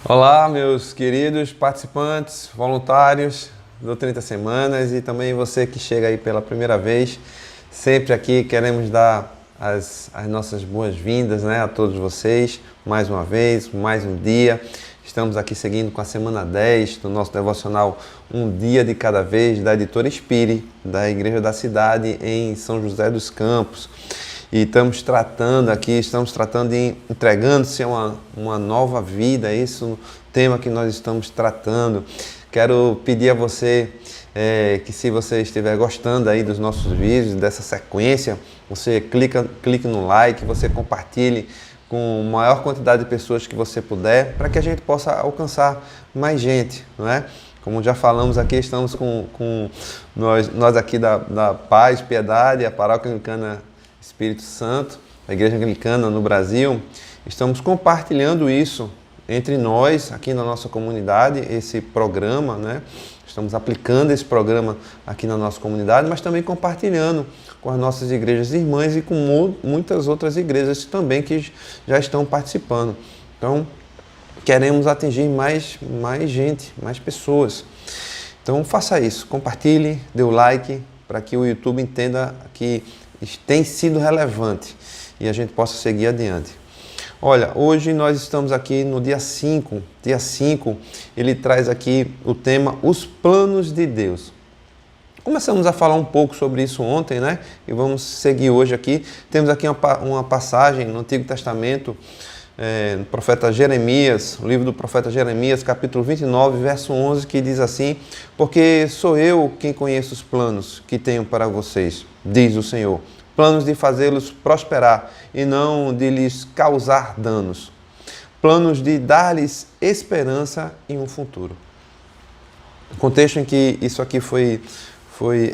Olá, meus queridos participantes, voluntários do 30 Semanas e também você que chega aí pela primeira vez. Sempre aqui queremos dar as nossas boas-vindas, né, a todos vocês, mais uma vez, mais um dia. Estamos aqui seguindo com a semana 10 do nosso devocional Um Dia de Cada Vez, da editora Spire, da Igreja da Cidade em São José dos Campos. E estamos tratando de entregando-se a uma nova vida, esse é o tema que nós estamos tratando. Quero pedir a você que, se você estiver gostando aí dos nossos vídeos, dessa sequência, você clique no like, você compartilhe com a maior quantidade de pessoas que você puder, para que a gente possa alcançar mais gente, não é? Como já falamos aqui, estamos com nós aqui da Paz, Piedade, a Paróquia Anglicana Espírito Santo, a Igreja Anglicana no Brasil. Estamos compartilhando isso entre nós, aqui na nossa comunidade, esse programa, né? Estamos aplicando esse programa aqui na nossa comunidade, mas também compartilhando com as nossas igrejas irmãs e com muitas outras igrejas também que já estão participando. Então, queremos atingir mais gente, mais pessoas. Então, faça isso, compartilhe, dê o like, para que o YouTube entenda que tem sido relevante e a gente possa seguir adiante. Olha, hoje nós estamos aqui no dia 5. Dia 5, ele traz aqui o tema Os Planos de Deus. Começamos a falar um pouco sobre isso ontem, né? E vamos seguir hoje aqui. Temos aqui uma passagem no Antigo Testamento, no profeta Jeremias, o livro do profeta Jeremias, capítulo 29, verso 11, que diz assim: porque sou eu quem conheço os planos que tenho para vocês, diz o Senhor, planos de fazê-los prosperar e não de lhes causar danos, planos de dar-lhes esperança e um futuro. O contexto em que isso aqui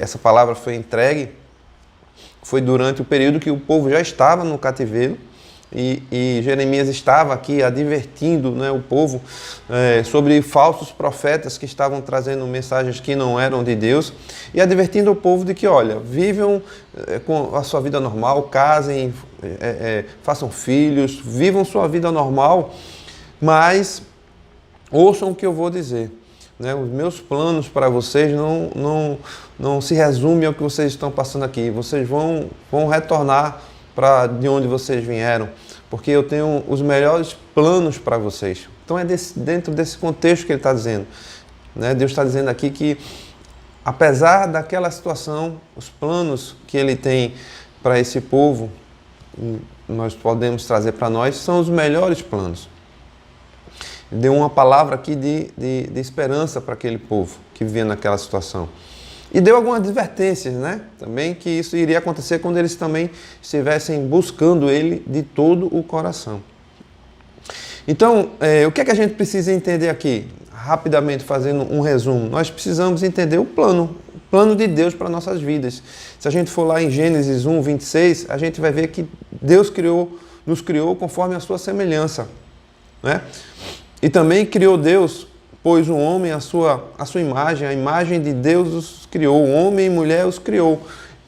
essa palavra foi entregue foi durante o período que o povo já estava no cativeiro, e Jeremias estava aqui advertindo, né, o povo sobre falsos profetas que estavam trazendo mensagens que não eram de Deus, e advertindo o povo de que, olha, vivam com a sua vida normal, casem, façam filhos, vivam sua vida normal, mas ouçam o que eu vou dizer. Né? Os meus planos para vocês não se resumem ao que vocês estão passando aqui. Vocês vão retornar para de onde vocês vieram, porque eu tenho os melhores planos para vocês. Então é dentro desse contexto que ele está dizendo, né? Deus está dizendo aqui que, apesar daquela situação, os planos que ele tem para esse povo, nós podemos trazer para nós, são os melhores planos. Deu uma palavra aqui de esperança para aquele povo que vivia naquela situação. E deu algumas advertências, né? Também que isso iria acontecer quando eles também estivessem buscando ele de todo o coração. Então, o que é que a gente precisa entender aqui? Rapidamente, fazendo um resumo. Nós precisamos entender o plano de Deus para nossas vidas. Se a gente for lá em Gênesis 1, 26, a gente vai ver que Deus nos criou conforme a sua semelhança, né? E também criou Deus, pois o homem, a sua imagem, a imagem de Deus os criou, o homem e mulher os criou.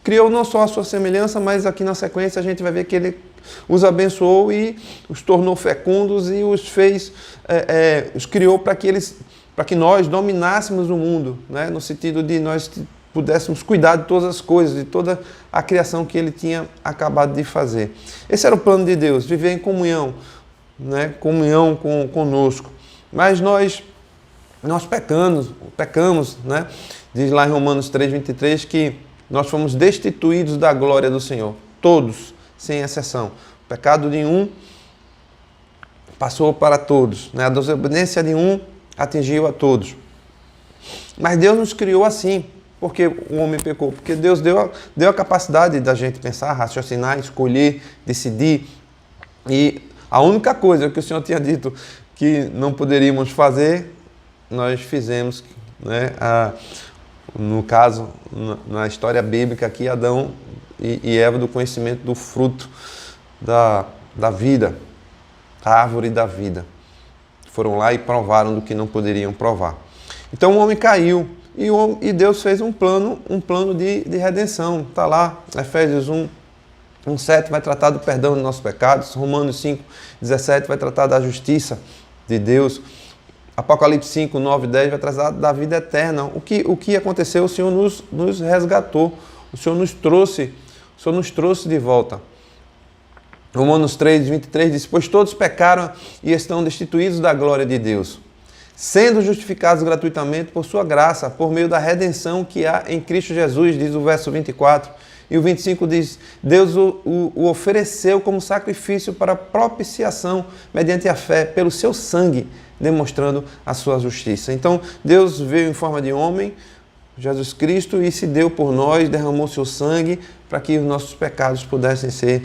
Criou não só a sua semelhança, mas aqui na sequência a gente vai ver que ele os abençoou e os tornou fecundos e os fez, os criou para que nós dominássemos o mundo, né? No sentido de nós pudéssemos cuidar de todas as coisas, de toda a criação que ele tinha acabado de fazer. Esse era o plano de Deus, viver em comunhão, né? Comunhão conosco. Mas nós pecamos, né? Diz lá em Romanos 3:23 que nós fomos destituídos da glória do Senhor, todos, sem exceção. O pecado de um passou para todos, né? A desobediência de um atingiu a todos. Mas Deus nos criou assim, porque o homem pecou, porque Deus deu a capacidade da gente pensar, raciocinar, escolher, decidir. E a única coisa que o Senhor tinha dito que não poderíamos fazer, nós fizemos, né? No caso, na história bíblica aqui, Adão e Eva, do conhecimento do fruto da vida, a árvore da vida. Foram lá e provaram do que não poderiam provar. Então o homem caiu e Deus fez um plano de redenção. Está lá, Efésios 1:7 vai tratar do perdão dos nossos pecados, Romanos 5:17 vai tratar da justiça de Deus, Apocalipse 5, 9 e 10 vai tratar da vida eterna. O que aconteceu? O Senhor nos resgatou, o Senhor nos trouxe de volta. Romanos 3, 23 diz: pois todos pecaram e estão destituídos da glória de Deus, sendo justificados gratuitamente por sua graça, por meio da redenção que há em Cristo Jesus, diz o verso 24. E o 25 diz: Deus o ofereceu como sacrifício para propiciação, mediante a fé, pelo seu sangue, demonstrando a sua justiça. Então, Deus veio em forma de homem, Jesus Cristo, e se deu por nós, derramou seu sangue para que os nossos pecados pudessem ser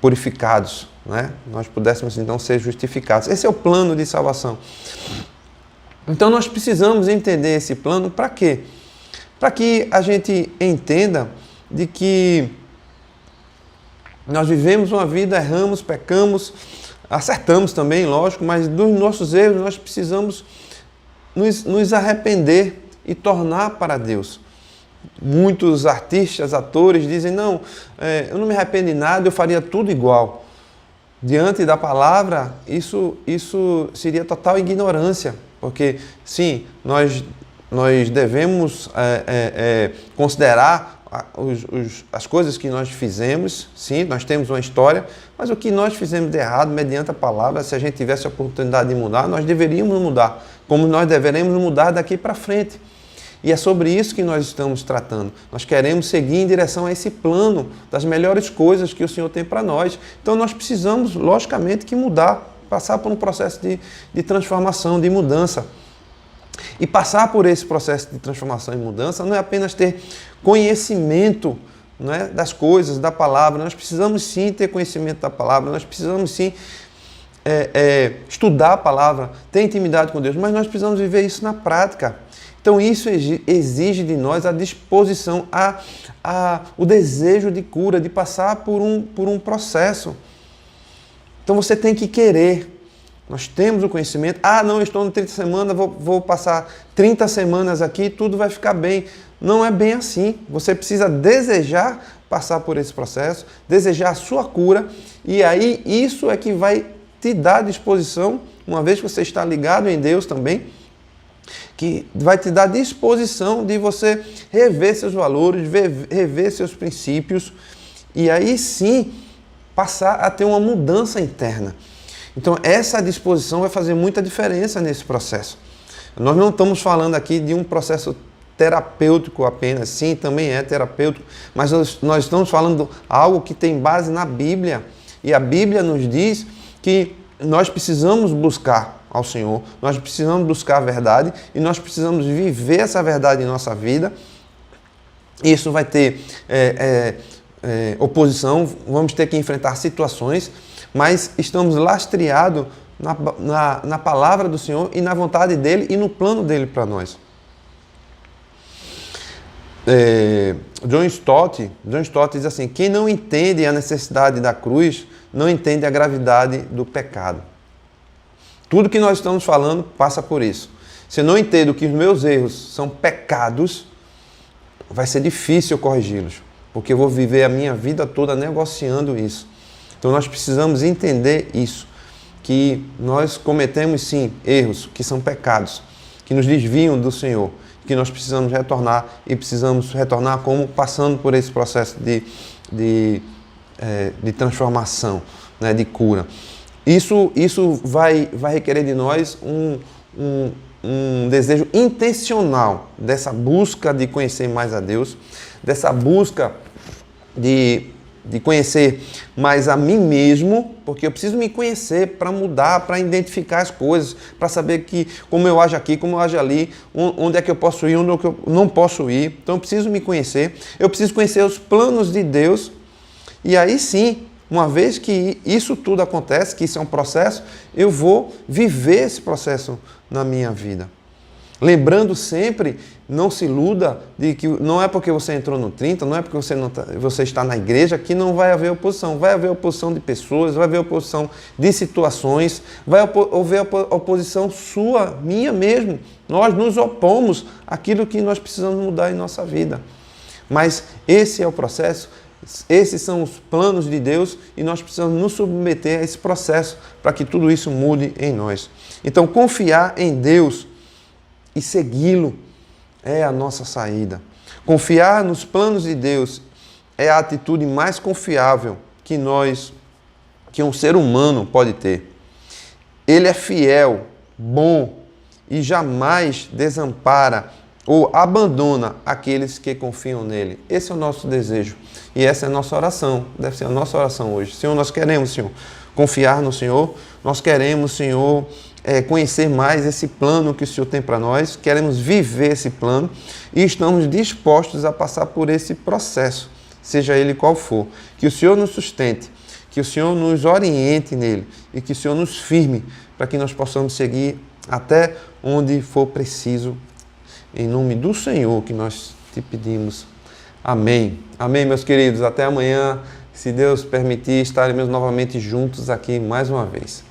purificados, né? Nós pudéssemos então ser justificados. Esse é o plano de salvação. Então nós precisamos entender esse plano para quê? Para que a gente entenda de que nós vivemos uma vida, erramos, pecamos, acertamos também, lógico, mas dos nossos erros nós precisamos nos arrepender e tornar para Deus. Muitos artistas, atores dizem: não, eu não me arrependo de nada, eu faria tudo igual. Diante da palavra, isso seria total ignorância, porque sim, nós devemos considerar as coisas que nós fizemos, sim, nós temos uma história, mas o que nós fizemos de errado, mediante a palavra, se a gente tivesse a oportunidade de mudar, nós deveríamos mudar, como nós deveremos mudar daqui para frente. E é sobre isso que nós estamos tratando. Nós queremos seguir em direção a esse plano das melhores coisas que o Senhor tem para nós. Então nós precisamos, logicamente, que mudar, passar por um processo de transformação, de mudança. E passar por esse processo de transformação e mudança não é apenas ter conhecimento, não é, das coisas, da palavra. Nós precisamos sim ter conhecimento da palavra, nós precisamos sim estudar a palavra, ter intimidade com Deus, mas nós precisamos viver isso na prática. Então isso exige de nós a disposição, o desejo de cura, de passar por um processo. Então você tem que querer. Nós temos o conhecimento. Não, eu estou no 30 semanas, vou passar 30 semanas aqui, tudo vai ficar bem. Não é bem assim. Você precisa desejar passar por esse processo, desejar a sua cura, e aí isso é que vai te dar disposição, uma vez que você está ligado em Deus também, que vai te dar disposição de você rever seus valores, rever seus princípios, e aí sim passar a ter uma mudança interna. Então essa disposição vai fazer muita diferença nesse processo. Nós não estamos falando aqui de um processo terapêutico apenas, sim, também é terapêutico, mas nós estamos falando de algo que tem base na Bíblia, e a Bíblia nos diz que nós precisamos buscar ao Senhor, nós precisamos buscar a verdade e nós precisamos viver essa verdade em nossa vida. Isso vai ter oposição, vamos ter que enfrentar situações, mas estamos lastreados na palavra do Senhor e na vontade dEle e no plano dEle para nós. John Stott diz assim: quem não entende a necessidade da cruz, não entende a gravidade do pecado. Tudo que nós estamos falando passa por isso. Se eu não entendo que os meus erros são pecados, vai ser difícil corrigi-los, porque eu vou viver a minha vida toda negociando isso. Então nós precisamos entender isso, que nós cometemos sim erros, que são pecados, que nos desviam do Senhor, que nós precisamos retornar, e precisamos retornar como? Passando por esse processo de transformação, né, de cura. Isso vai requerer de nós um desejo intencional dessa busca de conhecer mais a Deus, dessa busca de conhecer mais a mim mesmo, porque eu preciso me conhecer para mudar, para identificar as coisas, para saber como eu ajo aqui, como eu ajo ali, onde é que eu posso ir, onde é que eu não posso ir. Então eu preciso me conhecer, eu preciso conhecer os planos de Deus, e aí sim, uma vez que isso tudo acontece, que isso é um processo, eu vou viver esse processo na minha vida. Lembrando sempre, não se iluda de que não é porque você entrou no 30, não é porque você está na igreja que não vai haver oposição. Vai haver oposição de pessoas, vai haver oposição de situações, vai haver oposição sua, minha mesmo. Nós nos opomos àquilo que nós precisamos mudar em nossa vida. Mas esse é o processo. Esses são os planos de Deus e nós precisamos nos submeter a esse processo para que tudo isso mude em nós. Então, confiar em Deus e segui-lo é a nossa saída. Confiar nos planos de Deus é a atitude mais confiável que um ser humano pode ter. Ele é fiel, bom e jamais desampara ou abandona aqueles que confiam nele. Esse é o nosso desejo e essa é a nossa oração, deve ser a nossa oração hoje. Senhor, nós queremos, Senhor, confiar no Senhor, nós queremos, Senhor, conhecer mais esse plano que o Senhor tem para nós, queremos viver esse plano e estamos dispostos a passar por esse processo, seja ele qual for. Que o Senhor nos sustente, que o Senhor nos oriente nele e que o Senhor nos firme para que nós possamos seguir até onde for preciso. Em nome do Senhor que nós te pedimos. Amém. Amém, meus queridos. Até amanhã. Se Deus permitir, estaremos novamente juntos aqui mais uma vez.